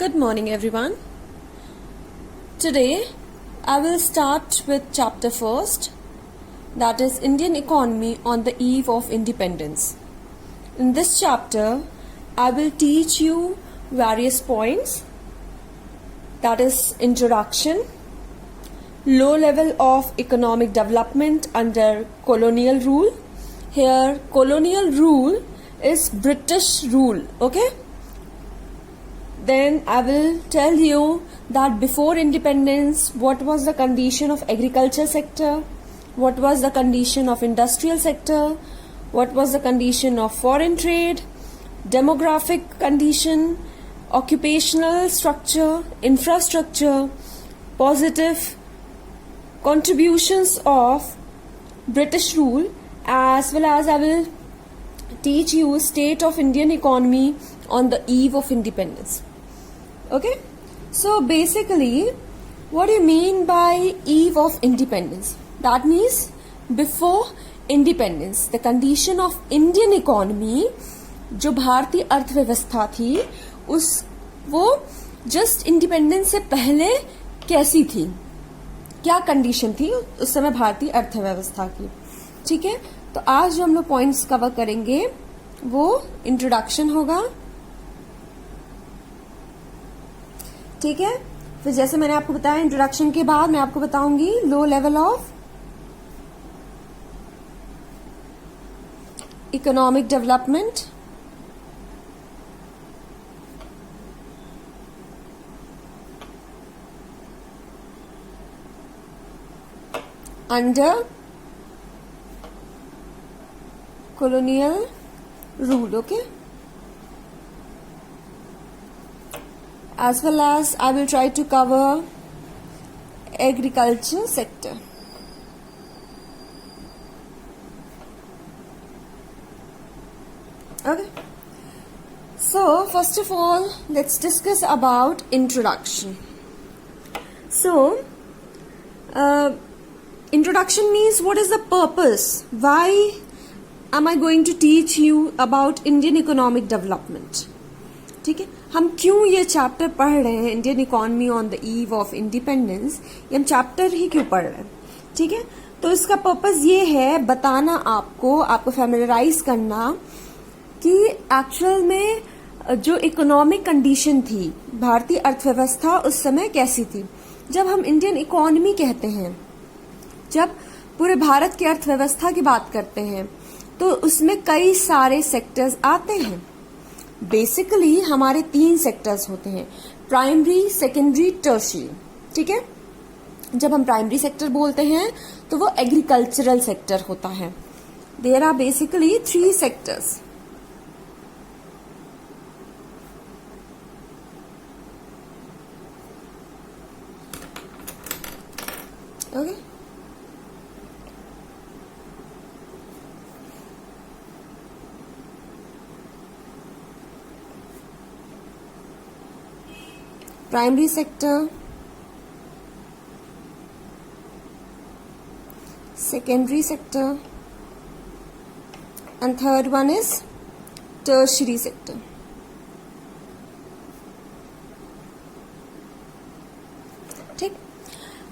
Good morning, everyone. Today, I will start with chapter first, that is Indian economy on the eve of independence. In this chapter, I will teach you various points, that is introduction, low level of economic development under colonial rule. Here, colonial rule is British rule, okay? Then I will tell you that before independence, what was the condition of agriculture sector, what was the condition of industrial sector, what was the condition of foreign trade, demographic condition, occupational structure, infrastructure, positive contributions of British rule, as well as I will teach you state of Indian economy on the eve of independence. Okay, so basically what do you mean by eve of independence? That means before independence, the condition of Indian economy, जो भारतीय अर्थव्यवस्था थी, उस वो just independence से पहले कैसी थी, क्या कंडीशन थी उस समय भारतीय अर्थव्यवस्था की. ठीक है, तो आज जो हम लोग पॉइंट्स कवर करेंगे वो इंट्रोडक्शन होगा. ठीक है, फिर जैसे मैंने आपको बताया इंट्रोडक्शन के बाद मैं आपको बताऊंगी low level of economic development under colonial rule, okay? As well as I will try to cover agriculture sector. Okay. So first of all, let's discuss about introduction. So, introduction means what is the purpose? Why am I going to teach you about Indian economic development? ठीक है, हम क्यों ये chapter पढ़ रहे हैं, Indian economy on the eve of independence, ये हम चैप्टर ही क्यों पढ़ रहे हैं. ठीक है, तो इसका पर्पस ये है बताना आपको फैमिलियराइज करना कि एक्चुअल में जो इकोनॉमिक कंडीशन थी, भारतीय अर्थव्यवस्था उस समय कैसी थी. जब हम इंडियन इकोनॉमी कहते हैं, जब पूरे भारत की अर्थव्यवस्था की बात करते हैं, तो उसमें कई सारे सेक्टर्स आते हैं. बेसिकली हमारे 3 सेक्टर्स होते हैं, प्राइमरी, सेकेंडरी, टर्शियरी. ठीक है, जब हम प्राइमरी सेक्टर बोलते हैं तो वो एग्रीकल्चरल सेक्टर होता है. There are basically 3 sectors. Okay, primary sector, secondary sector, and third one is tertiary sector. ठीक,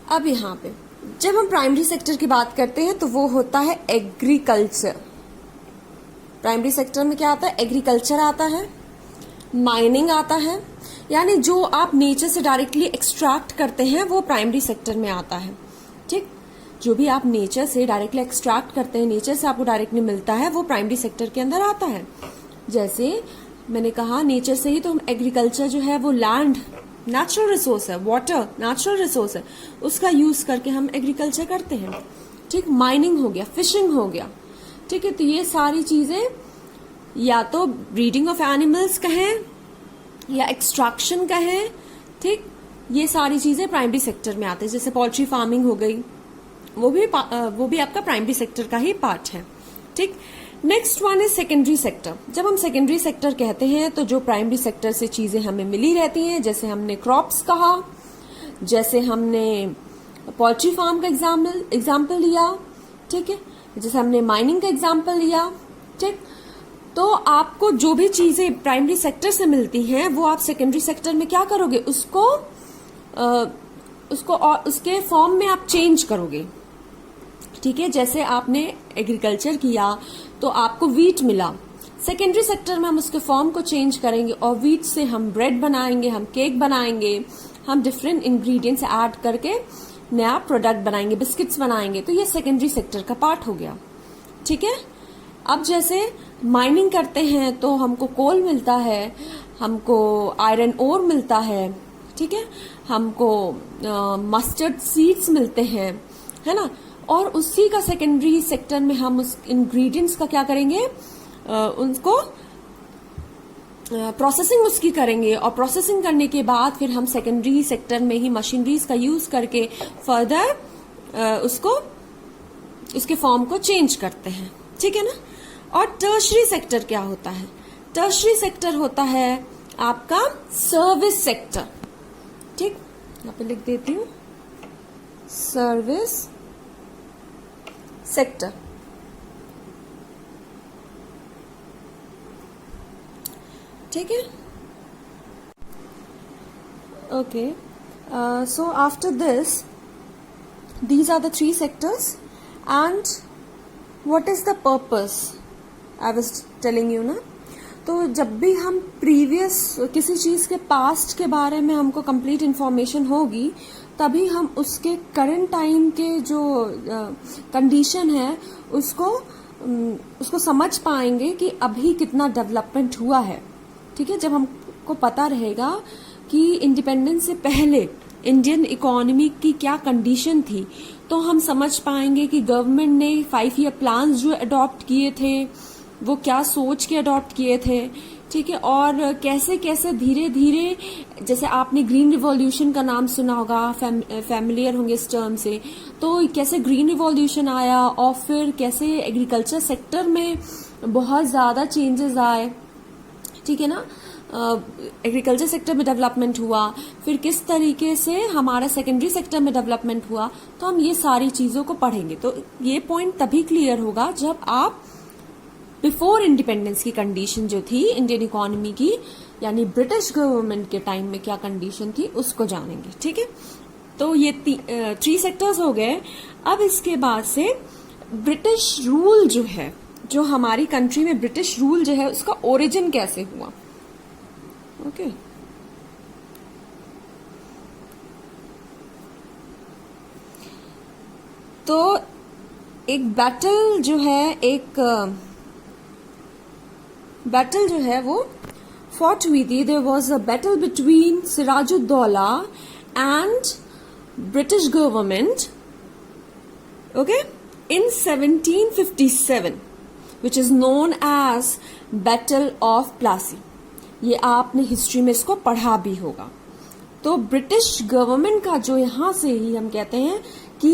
अब यहाँ पे जब हम प्राइमरी सेक्टर की बात करते हैं तो वो होता है एग्रीकल्चर. प्राइमरी सेक्टर में क्या आता है, एग्रीकल्चर आता है, माइनिंग आता है, यानी जो आप नेचर से डायरेक्टली एक्सट्रैक्ट करते हैं वो प्राइमरी सेक्टर में आता है. ठीक, जो भी आप नेचर से डायरेक्टली एक्सट्रैक्ट करते हैं, नेचर से आपको डायरेक्टली मिलता है, वो प्राइमरी सेक्टर के अंदर आता है. जैसे मैंने कहा नेचर से ही तो हम एग्रीकल्चर जो है वो लैंड नेचुरल रिसोर्स है, वाटर नेचुरल रिसोर्स है, उसका यूज करके हम एग्रीकल्चर करते हैं. ठीक, माइनिंग हो गया, फिशिंग हो गया. ठीक है, तो ये सारी चीजें या तो ब्रीडिंग ऑफ एनिमल्स कहें या एक्सट्रैक्शन कहें. ठीक, ये सारी चीजें प्राइमरी सेक्टर में आते हैं. जैसे पोल्ट्री फार्मिंग हो गई, वो भी आपका प्राइमरी सेक्टर का ही पार्ट है. ठीक, next one is secondary sector. जब हम सेकेंडरी सेक्टर कहते हैं तो जो प्राइमरी सेक्टर से चीजें हमें मिली रहती हैं, जैसे हमने क्रॉप्स कहा, जैसे हमने पोल्ट्री फार्म का एग्जाम्पल लिया. ठीक है, जैसे हमने माइनिंग का एग्जाम्पल लिया. ठीक, तो आपको जो भी चीजें प्राइमरी सेक्टर से मिलती हैं वो आप सेकेंडरी सेक्टर में क्या करोगे, उसको और उसके फॉर्म में आप चेंज करोगे। ठीक है, जैसे आपने एग्रीकल्चर किया तो आपको वीट मिला, सेकेंडरी सेक्टर में हम उसके फॉर्म को चेंज करेंगे और वीट से हम ब्रेड बनाएंगे, हम केक बनाएंगे, हम डिफरेंट इंग्रेडिएंट्स ऐड करके नया प्रोडक्ट बनाएंगे, बिस्किट्स बनाएंगे। तो ये सेकेंडरी सेक्टर का पार्ट हो गया। ठीक है, अब जैसे माइनिंग करते हैं तो हमको कोल मिलता है, हमको आयरन ओर मिलता है, ठीक है, हमको मस्टर्ड सीड्स मिलते हैं, है ना, और उसी का सेकेंडरी सेक्टर में हम उस इंग्रेडिएंट्स का क्या करेंगे, उनको प्रोसेसिंग उसकी करेंगे, और प्रोसेसिंग करने के बाद फिर हम सेकेंडरी सेक्टर में ही मशीनरीज का यूज करके फर्दर उसको उसके फॉर्म को चेंज करते हैं। ठीक है ना। और टर्शरी सेक्टर क्या होता है, टर्शरी सेक्टर होता है आपका सर्विस सेक्टर। ठीक, यहां पे लिख देती हूं, सर्विस सेक्टर। ठीक है, okay. So after this, these are the three sectors, and what is the purpose? I was telling you ना। तो जब भी हम प्रीवियस किसी चीज के पास्ट के बारे में हमको कंप्लीट इन्फॉर्मेशन होगी, तभी हम उसके करंट टाइम के जो कंडीशन है उसको समझ पाएंगे कि अभी कितना डेवलपमेंट हुआ है। ठीक है, जब हमको पता रहेगा कि इंडिपेंडेंस से पहले इंडियन इकोनॉमी की क्या कंडीशन थी, तो हम समझ पाएंगे कि गवर्नमेंट ने 5 ईयर प्लान्स जो अडॉप्ट किए थे वो क्या सोच के अडॉप्ट किए थे। ठीक है, और कैसे कैसे धीरे धीरे, जैसे आपने ग्रीन रिवॉल्यूशन का नाम सुना होगा, फैमिलियर होंगे इस टर्म से, तो कैसे ग्रीन रिवॉल्यूशन आया और फिर कैसे एग्रीकल्चर सेक्टर में बहुत ज्यादा चेंजेस आए। ठीक है ना, एग्रीकल्चर सेक्टर में डेवलपमेंट हुआ, फिर किस तरीके से हमारा सेकेंडरी सेक्टर में डेवलपमेंट हुआ, तो हम ये सारी चीजों को पढ़ेंगे। तो ये पॉइंट तभी क्लियर होगा जब आप बिफोर इंडिपेंडेंस की कंडीशन जो थी इंडियन इकोनॉमी की, यानी ब्रिटिश गवर्नमेंट के टाइम में क्या कंडीशन थी, उसको जानेंगे। ठीक है, तो ये 3 सेक्टर्स हो गए। अब इसके बाद से ब्रिटिश रूल जो है, जो हमारी कंट्री में ब्रिटिश रूल जो है, उसका ओरिजिन कैसे हुआ। ओके, तो एक बैटल जो है वो फॉट हुई थी। There was a battle between Sirajuddaulah and British government, okay, in 1757, which is known as battle of Plassey. ये आपने हिस्ट्री में इसको पढ़ा भी होगा। तो ब्रिटिश गवर्नमेंट का जो यहां से ही हम कहते हैं कि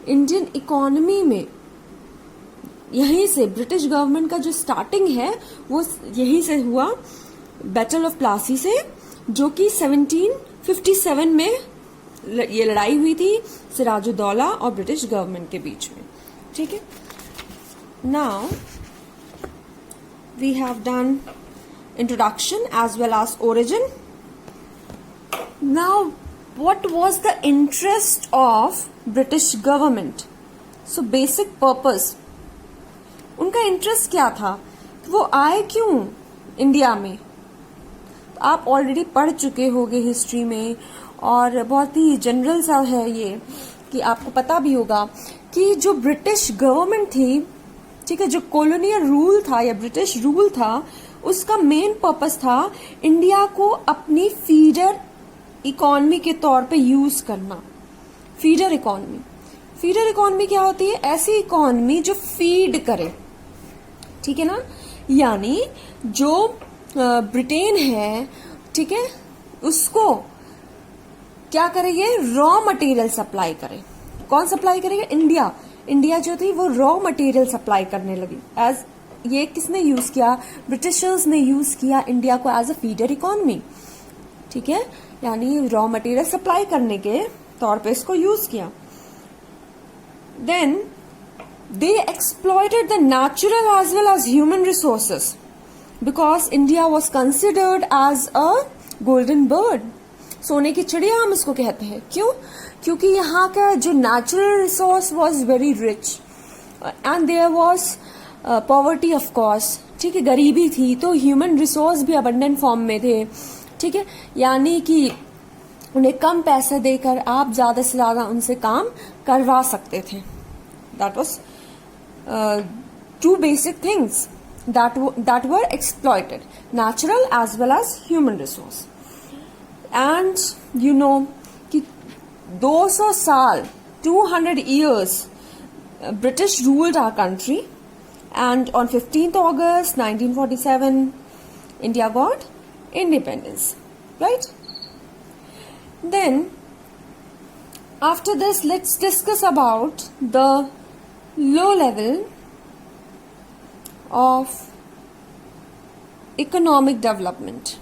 इंडियन इकोनॉमी में यहीं से ब्रिटिश गवर्नमेंट का जो स्टार्टिंग है वो यहीं से हुआ, बैटल ऑफ प्लासी से, जो कि 1757 में ये लड़ाई हुई थी सिराजुद्दौला और ब्रिटिश गवर्नमेंट के बीच में। ठीक है, now we have done introduction as well as origin. Now, what was the interest of British government? So basic purpose, उनका इंटरेस्ट क्या था, वो आए क्यों इंडिया में, तो आप ऑलरेडी पढ़ चुके होंगे हिस्ट्री में, और बहुत ही जनरल सा है ये कि आपको पता भी होगा कि जो ब्रिटिश गवर्नमेंट थी, ठीक है, जो कॉलोनियल रूल था या ब्रिटिश रूल था, उसका मेन पर्पस था इंडिया को अपनी फीडर इकोनॉमी के तौर पे यूज करना। फीडर इकोनॉमी क्या होती है, ऐसी इकोनॉमी जो फीड करे। ठीक है ना, यानी जो ब्रिटेन है, ठीक है, उसको क्या करेंगे, रॉ मटेरियल सप्लाई करे। कौन सप्लाई करेगा, इंडिया जो थी वो रॉ मटेरियल सप्लाई करने लगी। एज ये किसने यूज किया, ब्रिटिशर्स ने यूज किया इंडिया को एज अ फीडर इकोनॉमी। ठीक है, यानी रॉ मटेरियल सप्लाई करने के तौर पे इसको यूज किया। Then they exploited the natural as well as human resources. Because India was considered as a golden bird, सोने की चिड़िया हम इसको कहते हैं। क्यों? क्योंकि यहाँ का जो natural resource was very rich and there was poverty of course, ठीक है, गरीबी थी, तो ह्यूमन रिसोर्स भी अबंडेंट फॉर्म में थे, ठीक है, यानी कि उन्हें कम पैसे देकर आप ज्यादा से ज्यादा उनसे काम करवा सकते थे। That was two basic things that were exploited, natural as well as human resource. And you know कि 200 साल 200 years British ruled our country, and on 15th August 1947 India got independence, right? Then after this, let's discuss about the low level of economic development.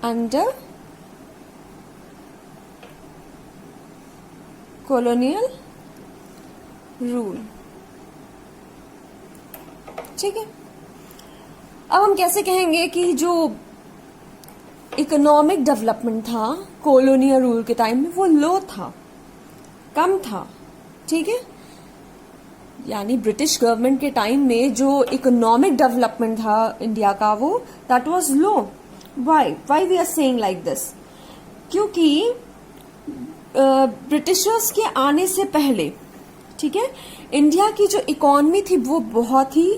Under colonial rule, ठीक है। अब हम कैसे कहेंगे कि जो इकोनॉमिक डेवलपमेंट था कॉलोनियल रूल के टाइम में वो लो था, कम था, ठीक है, यानी ब्रिटिश गवर्नमेंट के टाइम में जो इकोनॉमिक डेवलपमेंट था इंडिया का वो that was low. Why we are saying like this? क्योंकि ब्रिटिशर्स के आने से पहले, ठीक है, इंडिया की जो इकोनॉमी थी वो बहुत ही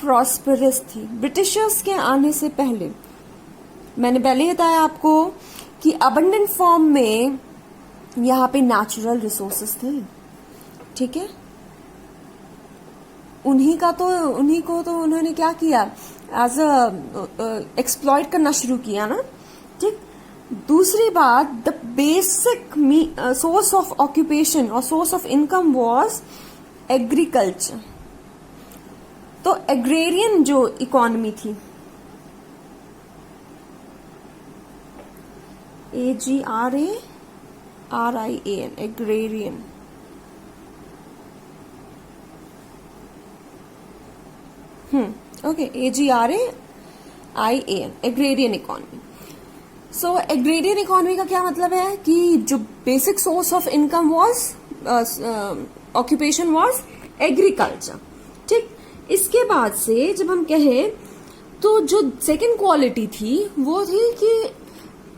प्रॉस्परस थी। ब्रिटिशर्स के आने से पहले मैंने पहले बताया आपको कि अबंडेंट फॉर्म में यहाँ पे नेचुरल रिसोर्सेस थे, ठीक है, उन्हीं को तो उन्होंने क्या किया, एज अ एक्सप्लॉइट करना शुरू किया ना, ठीक। दूसरी बात, the basic source of occupation और source of income was agriculture. तो एग्रेरियन जो इकोनॉमी थी, AGRARIAN, agrarian, okay, AGRAIAN, agrarian economy. So agrarian economy का क्या मतलब है कि जो basic source of income was occupation was agriculture, ठीक। इसके बाद से जब हम कहें तो जो सेकंड क्वालिटी थी वो थी कि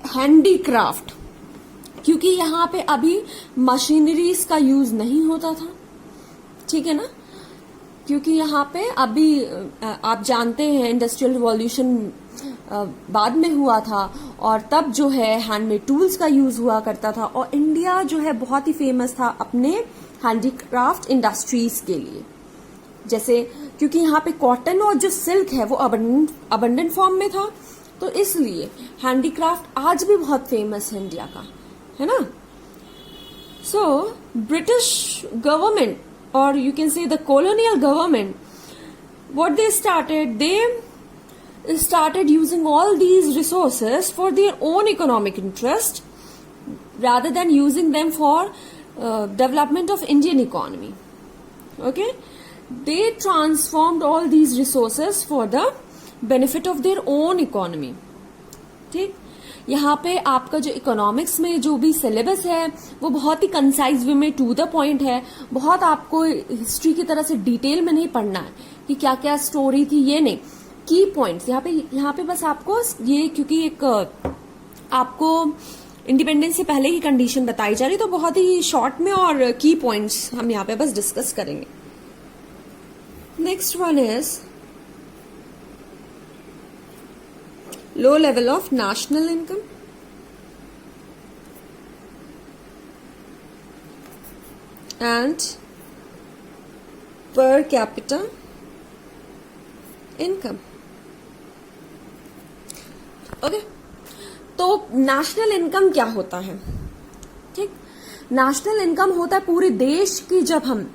हैंडीक्राफ्ट, क्योंकि यहाँ पे अभी मशीनरीज का यूज नहीं होता था, ठीक है ना, क्योंकि यहाँ पे अभी आप जानते हैं इंडस्ट्रियल रिवॉल्यूशन बाद में हुआ था और तब जो है हैंडमेड टूल्स का यूज हुआ करता था, और इंडिया जो है बहुत ही फेमस था अपने हैंडीक्राफ्ट इंडस्ट्रीज के लिए। जैसे क्योंकि यहाँ पे कॉटन और जो सिल्क है वो अबंडेंट फॉर्म में था, तो इसलिए हैंडीक्राफ्ट आज भी बहुत फेमस है इंडिया का, है ना। So British government or you can say the colonial government, what they started using all these resources for their own economic interest rather than using them for development of Indian economy. Okay, they transformed all these resources for the benefit of their own economy, ठीक। यहाँ पे आपका जो economics में जो भी syllabus है वो बहुत ही कंसाइज वे में टू द पॉइंट है, बहुत आपको हिस्ट्री की तरह से डिटेल में नहीं पढ़ना है कि क्या क्या स्टोरी थी, ये नहीं, की पॉइंट्स यहाँ पे बस आपको ये, क्योंकि एक आपको इंडिपेंडेंस से पहले की कंडीशन बताई जा रही, तो बहुत ही शॉर्ट में और की पॉइंट्स हम यहाँ पे बस डिस्कस करेंगे। Next one is low level of national income and per capita income. Okay, तो नेशनल इनकम क्या होता है, ठीक। नेशनल इनकम होता है पूरे देश की, जब हम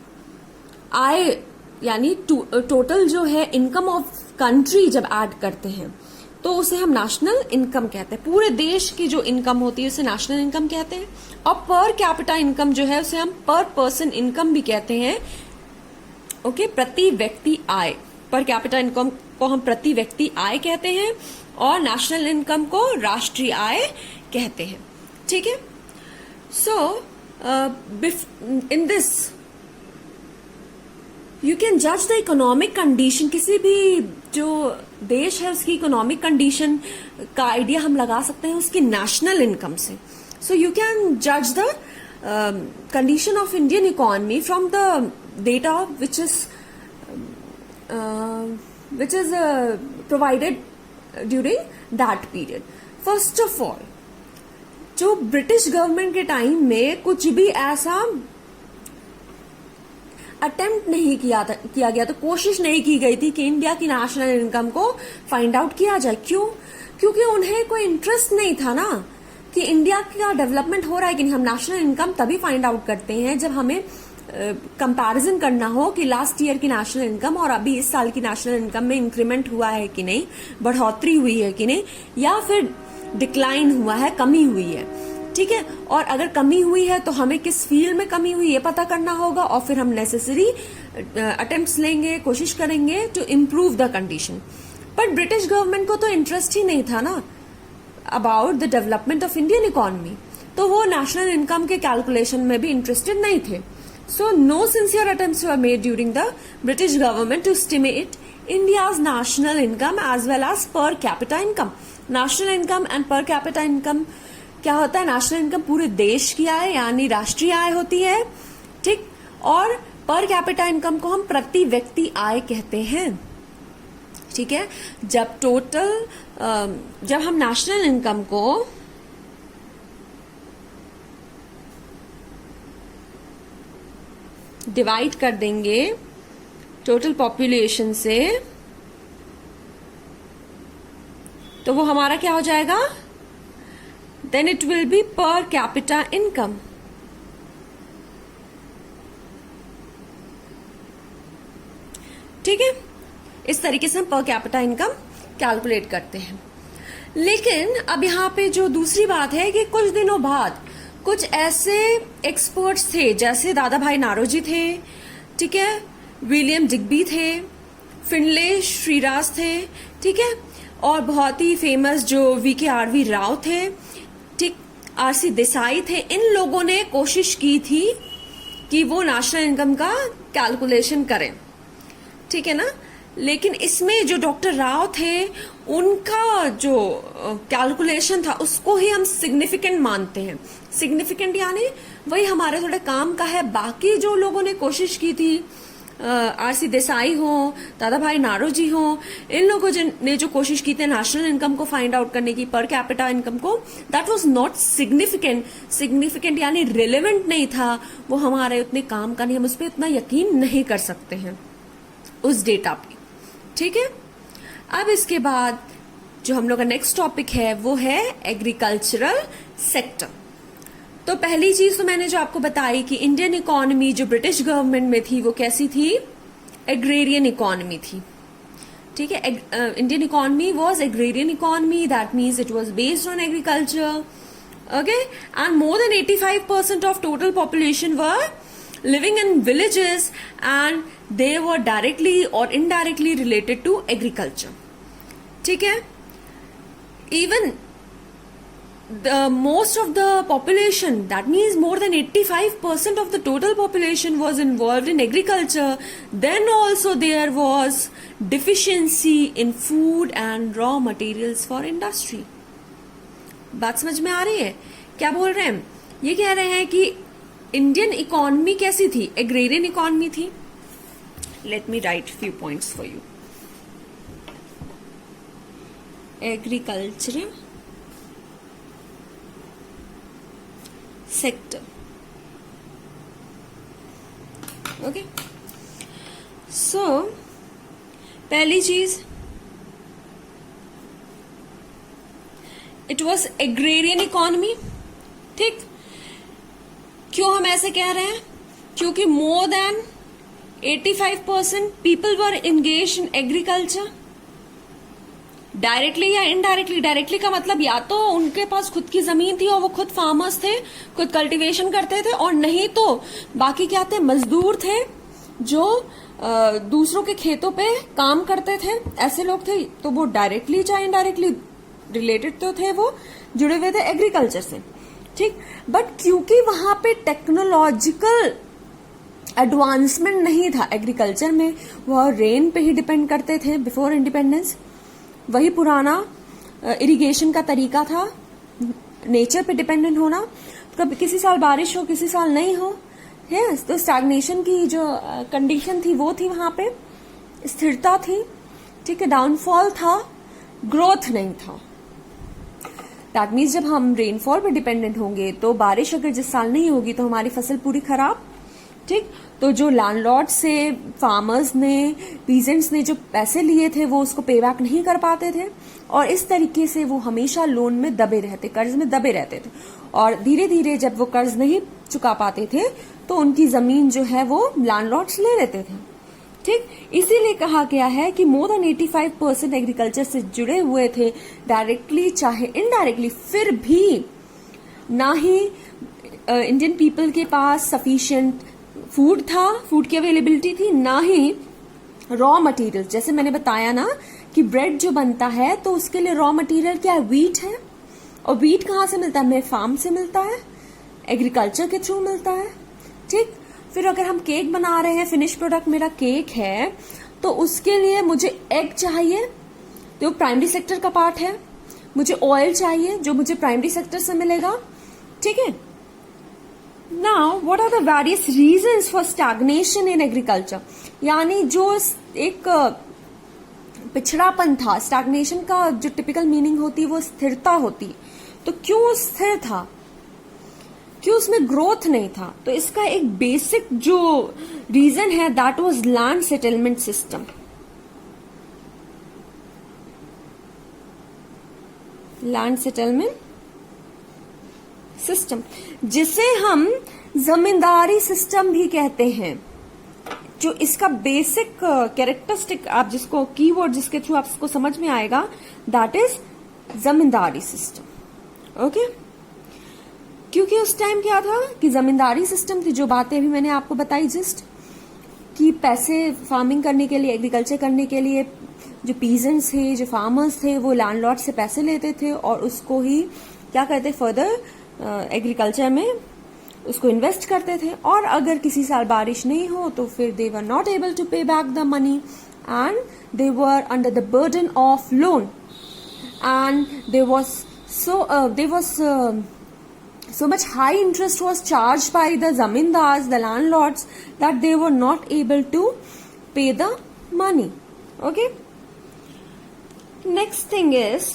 आय यानी टोटल जो है इनकम ऑफ कंट्री जब ऐड करते हैं तो उसे हम नेशनल इनकम कहते हैं। पूरे देश की जो इनकम होती है उसे नेशनल इनकम कहते हैं, और पर कैपिटा इनकम जो है उसे हम पर पर्सन इनकम भी कहते हैं। ओके, प्रति व्यक्ति आय, पर कैपिटा इनकम को हम प्रति व्यक्ति आय कहते हैं और नेशनल इनकम को राष्ट्रीय आय कहते हैं। ठीक है, सो इन दिस यू कैन जज द इकोनॉमिक कंडीशन। किसी भी जो देश है उसकी इकोनॉमिक कंडीशन का आइडिया हम लगा सकते हैं उसकी नेशनल इनकम से। सो यू कैन जज the condition of Indian economy from the data which is provided during that period. First of all, जो ब्रिटिश गवर्नमेंट के टाइम में कुछ भी ऐसा अटेम्प्ट नहीं किया गया, तो कोशिश नहीं की गई थी कि इंडिया की नेशनल इनकम को फाइंड आउट किया जाए। क्यों? क्योंकि उन्हें कोई इंटरेस्ट नहीं था ना कि इंडिया का डेवलपमेंट हो रहा है कि नहीं। हम नेशनल इनकम तभी फाइंड आउट करते हैं जब हमें कंपैरिजन करना हो कि लास्ट ईयर की नेशनल इनकम और अभी इस साल की नेशनल इनकम में इंक्रीमेंट हुआ है कि नहीं, बढ़ोतरी हुई है कि नहीं, या फिर डिक्लाइन हुआ है, कमी हुई है। ठीक है, और अगर कमी हुई है तो हमें किस फील्ड में कमी हुई है पता करना होगा और फिर हम नेसेसरी अटेम्प्ट्स लेंगे, कोशिश करेंगे to improve the condition. But British government को तो इंटरेस्ट ही नहीं था ना about the development of Indian economy, तो वो नेशनल इनकम के कैलकुलेशन में भी इंटरेस्टेड नहीं थे। So no sincere attempts were made during the British government to estimate India's national income as well as per capita income. National income and per capita income क्या होता है? National income पूरे देश की आय यानी राष्ट्रीय आय होती है, ठीक, और पर कैपिटा इनकम को हम प्रति व्यक्ति आय कहते हैं। ठीक है, जब हम नेशनल इनकम को डिवाइड कर देंगे टोटल पॉपुलेशन से तो वो हमारा क्या हो जाएगा? Then it will be per capita income. ठीक है, इस तरीके से हम पर कैपिटा इनकम कैलकुलेट करते हैं। लेकिन अब यहां पे जो दूसरी बात है कि कुछ दिनों बाद कुछ ऐसे एक्सपर्ट्स थे जैसे दादा भाई नारोजी थे, ठीक है, विलियम डिग्बी थे, फिनले श्रीराज थे, ठीक है, और बहुत ही फेमस जो VKRV राव थे, ठीक, RC देसाई थे। इन लोगों ने कोशिश की थी कि वो नेशनल इनकम का कैलकुलेशन करें, ठीक है ना। लेकिन इसमें जो डॉक्टर राव थे उनका जो कैलकुलेशन था उसको ही हम सिग्निफिकेंट मानते हैं। सिग्निफिकेंट यानी वही हमारे थोड़े काम का है। बाकी जो लोगों ने कोशिश की थी, RC देसाई हो, दादा भाई नारोजी हो, इन लोगों ने जो कोशिश की थी नेशनल इनकम को फाइंड आउट करने की, पर कैपिटा इनकम को, that was not significant. Significant यानी रिलेवेंट नहीं था, वो हमारे उतने काम का नहीं, हम उस पर इतना यकीन नहीं कर सकते हैं उस डेटा पे। ठीक है, अब इसके बाद जो हम लोग का नेक्स्ट टॉपिक है वो है एग्रीकल्चरल सेक्टर। तो पहली चीज तो मैंने जो आपको बताई कि इंडियन इकोनॉमी जो ब्रिटिश गवर्नमेंट में थी वो कैसी थी? एग्रेरियन इकोनॉमी थी। ठीक है, Indian economy was agrarian economy, that means it was based on agriculture, okay, and more than 85% of total population were living in villages and they were directly or indirectly related to agriculture. ठीक है, even the most of the population, that means more than 85% of the total population was involved in agriculture. Then also there was deficiency in food and raw materials for industry. बात समझ में आ रही है? क्या बोल रहे हैं? ये कह रहे हैं कि इंडियन इकोनॉमी कैसी थी? एग्रेरियन इकोनॉमी थी। Let me write few points for you. Agriculture sector, okay. So पहली चीज, इट वॉज एग्रेरियन इकोनॉमी। ठीक, क्यों हम ऐसे कह रहे हैं? क्योंकि more than 85% people were engage in agriculture, directly या इनडायरेक्टली। डायरेक्टली का मतलब या तो उनके पास खुद की जमीन थी और वो खुद फार्मर्स थे, खुद कल्टीवेशन करते थे, और नहीं तो बाकी क्या थे? मजदूर थे, जो दूसरों के खेतों पे काम करते थे, ऐसे लोग थे, तो वो डायरेक्टली चाहे इनडायरेक्टली रिलेटेड तो थे, वो जुड़े हुए थे एग्रीकल्चर से, ठीक। बट क्योंकि वहां पे टेक्नोलॉजिकल एडवांसमेंट नहीं था एग्रीकल्चर में, वह रेन पे ही डिपेंड करते थे बिफोर इंडिपेंडेंस। वही पुराना इरिगेशन का तरीका था, नेचर पे डिपेंडेंट होना। कभी किसी साल बारिश हो, किसी साल नहीं हो, है तो स्टैग्नेशन की जो कंडीशन थी वो थी, वहां पे स्थिरता थी, ठीक है। डाउनफॉल था, ग्रोथ नहीं था। दैट मीन्स जब हम रेनफॉल पे डिपेंडेंट होंगे तो बारिश अगर जिस साल नहीं होगी तो हमारी फसल पूरी खराब, ठीक। तो जो लैंडलॉर्ड से फार्मर्स ने, पीजेंट्स ने जो पैसे लिए थे वो उसको पे बैक नहीं कर पाते थे, और इस तरीके से वो हमेशा लोन में दबे रहते, कर्ज में दबे रहते थे। और धीरे धीरे जब वो कर्ज नहीं चुका पाते थे तो उनकी जमीन जो है वो लैंडलॉर्ड्स ले लेते थे, ठीक। इसीलिए कहा गया है कि मोर देन 85% एग्रीकल्चर से जुड़े हुए थे, डायरेक्टली चाहे इनडायरेक्टली। फिर भी ना ही इंडियन पीपल के पास सफिशिएंट फूड था, फूड की अवेलेबिलिटी थी, ना ही रॉ मटेरियल। जैसे मैंने बताया ना कि ब्रेड जो बनता है तो उसके लिए रॉ मटेरियल क्या है, व्हीट है। और व्हीट कहाँ से मिलता है, मेरे फार्म से मिलता है, एग्रीकल्चर के थ्रू मिलता है, ठीक। फिर अगर हम केक बना रहे हैं, फिनिश प्रोडक्ट मेरा केक है, तो उसके लिए मुझे एग चाहिए, जो प्राइमरी सेक्टर का पार्ट है। मुझे ऑयल चाहिए, जो मुझे प्राइमरी सेक्टर से मिलेगा, ठीक है। Now what are the various reasons for stagnation in agriculture, यानी जो एक पिछड़ापन था, स्टैग्नेशन का जो टिपिकल मीनिंग होती है वो स्थिरता होती। तो क्यों स्थिर था, क्यों उसमें ग्रोथ नहीं था? तो इसका एक बेसिक जो रीजन है that was land settlement system. Land settlement system, जिसे हम जमींदारी सिस्टम भी कहते हैं। जो इसका बेसिक कैरेक्टरिस्टिक, आप जिसको कीवर्ड जिसके थ्रू आपको समझ में आएगा, that is zamindari system. Okay, क्योंकि उस टाइम क्या था कि जमींदारी सिस्टम थी। जो बातें अभी मैंने आपको बताई जस्ट, कि पैसे फार्मिंग करने के लिए, एग्रीकल्चर करने के लिए जो पीजेंट्स थे, जो फार्मर्स थे, वो लैंडलॉर्ड से पैसे लेते थे और उसको ही क्या करते, फर्दर एग्रीकल्चर में उसको इन्वेस्ट करते थे। और अगर किसी साल बारिश नहीं हो तो फिर दे वर नॉट एबल टू पे back the money and they were under the burden of loan and there was so much high interest was charged by the zamindars, the landlords, that they were not able to pay the money. Okay, next thing is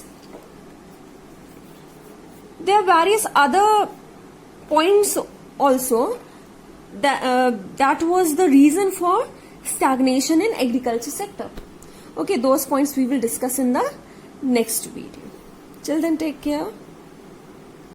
there are various other points also that was the reason for stagnation in agriculture sector. Okay, those points we will discuss in the next video. Till then, take care.